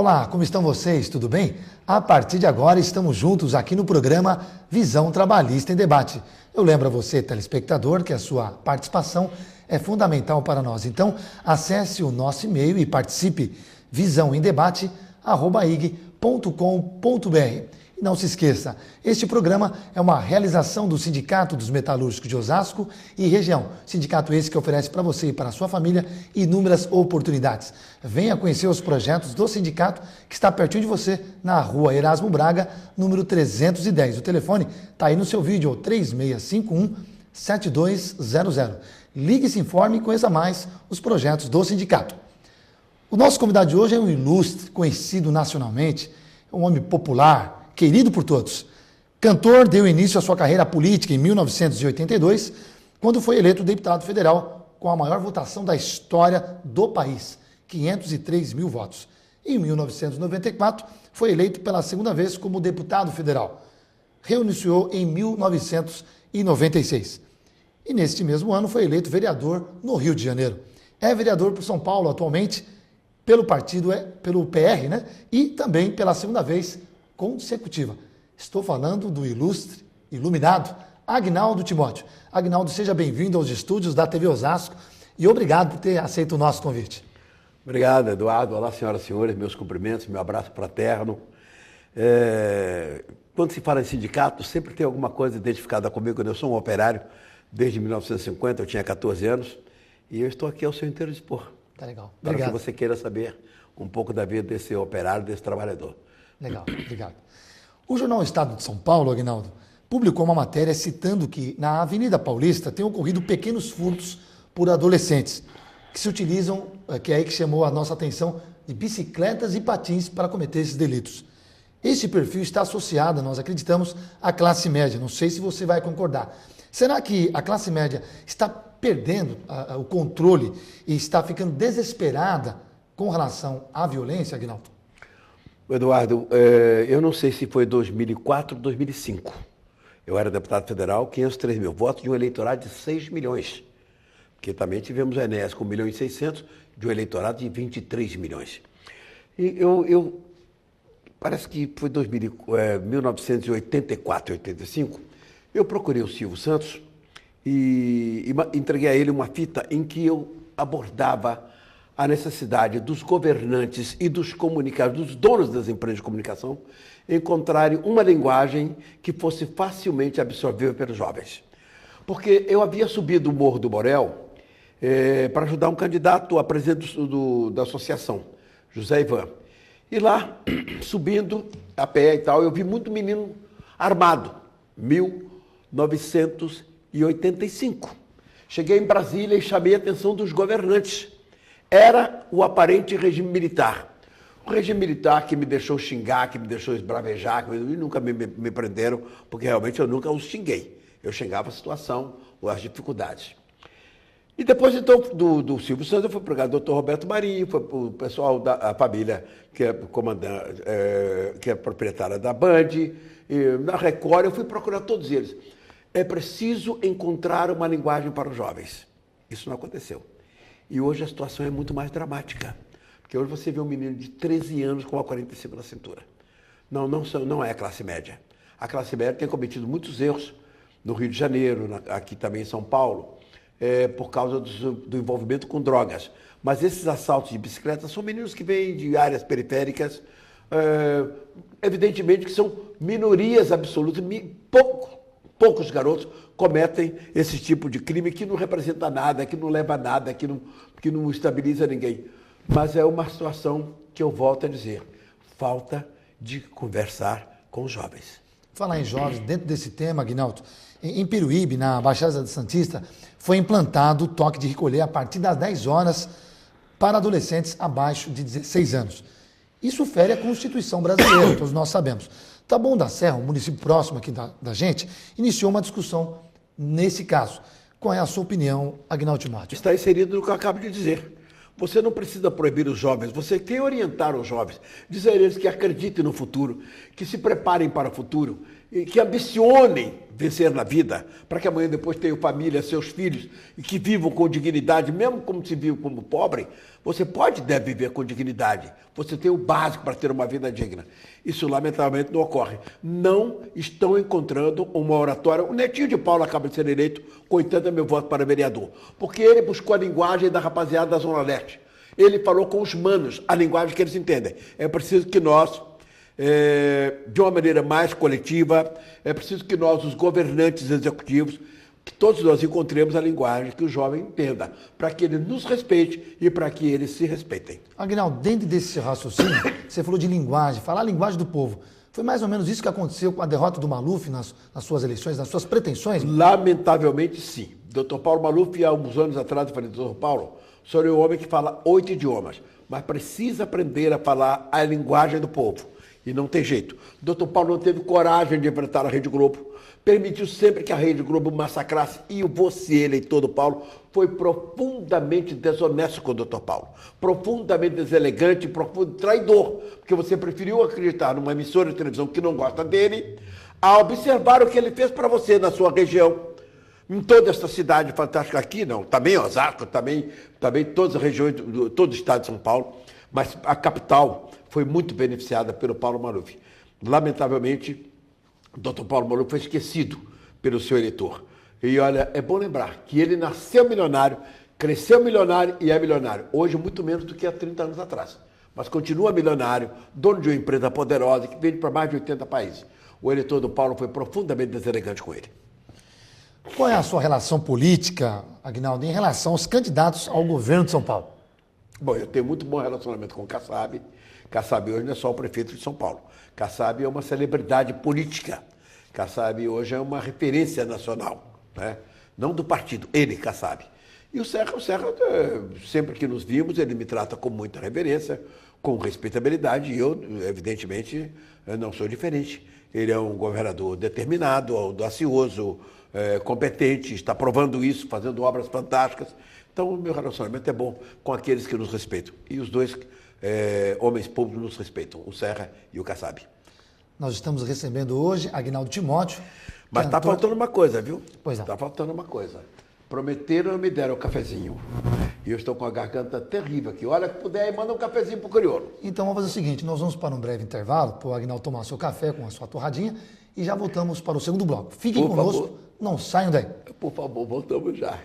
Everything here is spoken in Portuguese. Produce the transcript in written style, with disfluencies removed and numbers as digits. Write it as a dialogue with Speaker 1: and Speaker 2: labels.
Speaker 1: Olá, como estão vocês? Tudo bem? A partir de agora estamos juntos aqui no programa Visão Trabalhista em Debate. Eu lembro a você, telespectador, que a sua participação é fundamental para nós. Então, acesse o nosso e-mail e participe visãoemdebate@ig.com.br. E não se esqueça, este programa é uma realização do Sindicato dos Metalúrgicos de Osasco e região. Sindicato esse que oferece para você e para a sua família inúmeras oportunidades. Venha conhecer os projetos do sindicato que está pertinho de você, na rua Erasmo Braga, número 310. O telefone está aí no seu vídeo, 3651-7200. Ligue, se informe e conheça mais os projetos do sindicato. O nosso convidado de hoje é um ilustre, conhecido nacionalmente, um homem popular, querido por todos. Cantor, deu início à sua carreira política em 1982, quando foi eleito deputado federal com a maior votação da história do país, 503 mil votos. Em 1994, foi eleito pela segunda vez como deputado federal. Reiniciou em 1996. E neste mesmo ano foi eleito vereador no Rio de Janeiro. É vereador por São Paulo atualmente, pelo partido, pelo PR, né? E também pela segunda vez consecutiva. Estou falando do ilustre, iluminado, Agnaldo Timóteo. Agnaldo, seja bem-vindo aos estúdios da TV Osasco e obrigado por ter aceito o nosso convite.
Speaker 2: Obrigado, Eduardo. Olá, senhoras e senhores, meus cumprimentos, meu abraço fraterno. Quando se fala em sindicato, sempre tem alguma coisa identificada comigo. Eu sou um operário desde 1950, eu tinha 14 anos e eu estou aqui ao seu inteiro dispor.
Speaker 1: Tá legal.
Speaker 2: Para
Speaker 1: Obrigado.
Speaker 2: que você queira saber um pouco da vida desse operário, desse trabalhador.
Speaker 1: Legal, obrigado. O jornal Estado de São Paulo, Agnaldo, publicou uma matéria citando que na Avenida Paulista tem ocorrido pequenos furtos por adolescentes que se utilizam, que é aí que chamou a nossa atenção, de bicicletas e patins para cometer esses delitos. Este perfil está associado, nós acreditamos, à classe média. Não sei se você vai concordar. Será que a classe média está perdendo o controle e está ficando desesperada com relação à violência, Agnaldo?
Speaker 2: Eduardo, eu não sei se foi 2004 ou 2005. Eu era deputado federal, 503 mil votos de um eleitorado de 6 milhões. Porque também tivemos o Enéas com 1 milhão e 600 de um eleitorado de 23 milhões. E parece que foi 1984, 85, eu procurei o Silvio Santos e entreguei a ele uma fita em que eu abordava a necessidade dos governantes e dos comunicadores, dos donos das empresas de comunicação, encontrarem uma linguagem que fosse facilmente absorvível pelos jovens. Porque eu havia subido o Morro do Borel para ajudar um candidato a presidente da associação, José Ivan. E lá, subindo a pé e tal, eu vi muito menino armado, 1985. Cheguei em Brasília e chamei a atenção dos governantes. Era o aparente regime militar. O regime militar que me deixou xingar, que me deixou esbravejar, que nunca me prenderam, porque realmente eu nunca os xinguei. Eu xingava a situação ou as dificuldades. E depois, então, do Silvio Santos, eu fui para o doutor Roberto Marinho, foi para o pessoal da família, que é comandante, que é proprietária da Band, na Record, eu fui procurar todos eles. É preciso encontrar uma linguagem para os jovens. Isso não aconteceu. E hoje a situação é muito mais dramática. Porque hoje você vê um menino de 13 anos com uma 45 na cintura. Não é a classe média. A classe média tem cometido muitos erros no Rio de Janeiro, aqui também em São Paulo, por causa do envolvimento com drogas. Mas esses assaltos de bicicleta são meninos que vêm de áreas periféricas, evidentemente que são minorias absolutas, poucos garotos cometem esse tipo de crime que não representa nada, que não leva a nada, que não estabiliza ninguém. Mas é uma situação que eu volto a dizer, falta de conversar com os jovens.
Speaker 1: Falar em jovens, dentro desse tema, Agnaldo, em Peruíbe, na Baixada Santista, foi implantado o toque de recolher a partir das 10 horas para adolescentes abaixo de 16 anos. Isso fere a Constituição brasileira, todos nós sabemos. Taboão da Serra, um município próximo aqui da gente, iniciou uma discussão nesse caso. Qual é a sua opinião, Agnaldo Timóteo?
Speaker 2: Está inserido no que eu acabo de dizer. Você não precisa proibir os jovens, você tem que orientar os jovens, dizer a eles que acreditem no futuro, que se preparem para o futuro, e que ambicionem vencer na vida, para que amanhã depois tenha família, seus filhos, e que vivam com dignidade, mesmo como se vive como pobre, você pode e deve viver com dignidade. Você tem o básico para ter uma vida digna. Isso, lamentavelmente, não ocorre. Não estão encontrando uma oratória. O netinho de Paulo acaba de ser eleito com 80 mil votos para vereador, porque ele buscou a linguagem da rapaziada da Zona Leste. Ele falou com os manos, a linguagem que eles entendem. É preciso que nós, de uma maneira mais coletiva, é preciso que nós, os governantes executivos, que todos nós encontremos a linguagem que o jovem entenda, para que ele nos respeite e para que eles se respeitem.
Speaker 1: Aguinaldo, dentro desse raciocínio, você falou de linguagem, falar a linguagem do povo. Foi mais ou menos isso que aconteceu com a derrota do Maluf nas suas eleições, nas suas pretensões?
Speaker 2: Lamentavelmente, sim. Dr. Paulo Maluf, há uns anos atrás, eu falei, Dr. Paulo, o senhor é um homem que fala 8 idiomas, mas precisa aprender a falar a linguagem do povo. E não tem jeito. O Dr. Paulo não teve coragem de enfrentar a Rede Globo, permitiu sempre que a Rede Globo massacrasse, e você, eleitor do Paulo, foi profundamente desonesto com o Dr. Paulo, profundamente deselegante, traidor, porque você preferiu acreditar numa emissora de televisão que não gosta dele, a observar o que ele fez para você na sua região, em toda essa cidade fantástica aqui, não, também Osasco, também todas as regiões, todo o estado de São Paulo, mas a capital foi muito beneficiada pelo Paulo Maluf. Lamentavelmente, o Dr. Paulo Maluf foi esquecido pelo seu eleitor. E olha, é bom lembrar que ele nasceu milionário, cresceu milionário e é milionário. Hoje, muito menos do que há 30 anos atrás. Mas continua milionário, dono de uma empresa poderosa que vende para mais de 80 países. O eleitor do Paulo foi profundamente deselegante com ele.
Speaker 1: Qual é a sua relação política, Aguinaldo, em relação aos candidatos ao governo de São Paulo?
Speaker 2: Bom, eu tenho muito bom relacionamento com o Kassab. Kassab hoje não é só o prefeito de São Paulo. Kassab é uma celebridade política. Kassab hoje é uma referência nacional, né? Não do partido, ele, Kassab. E o Serra, sempre que nos vimos, ele me trata com muita reverência, com respeitabilidade, e eu, evidentemente, não sou diferente. Ele é um governador determinado, audacioso, competente, está provando isso, fazendo obras fantásticas. Então, o meu relacionamento é bom com aqueles que nos respeitam. E os dois homens públicos nos respeitam, o Serra e o Kassab.
Speaker 1: Nós estamos recebendo hoje Aguinaldo Timóteo.
Speaker 2: Mas está faltando uma coisa, viu?
Speaker 1: Pois não.
Speaker 2: Está faltando uma coisa. Prometeram e me deram o cafezinho. E eu estou com a garganta terrível aqui. Olha, que puder, manda um cafezinho pro crioulo.
Speaker 1: Então vamos fazer o seguinte, nós vamos para um breve intervalo, para o Aguinaldo tomar seu café com a sua torradinha, e já voltamos para o segundo bloco. Fiquem conosco, não saiam daí.
Speaker 2: Por favor, voltamos já.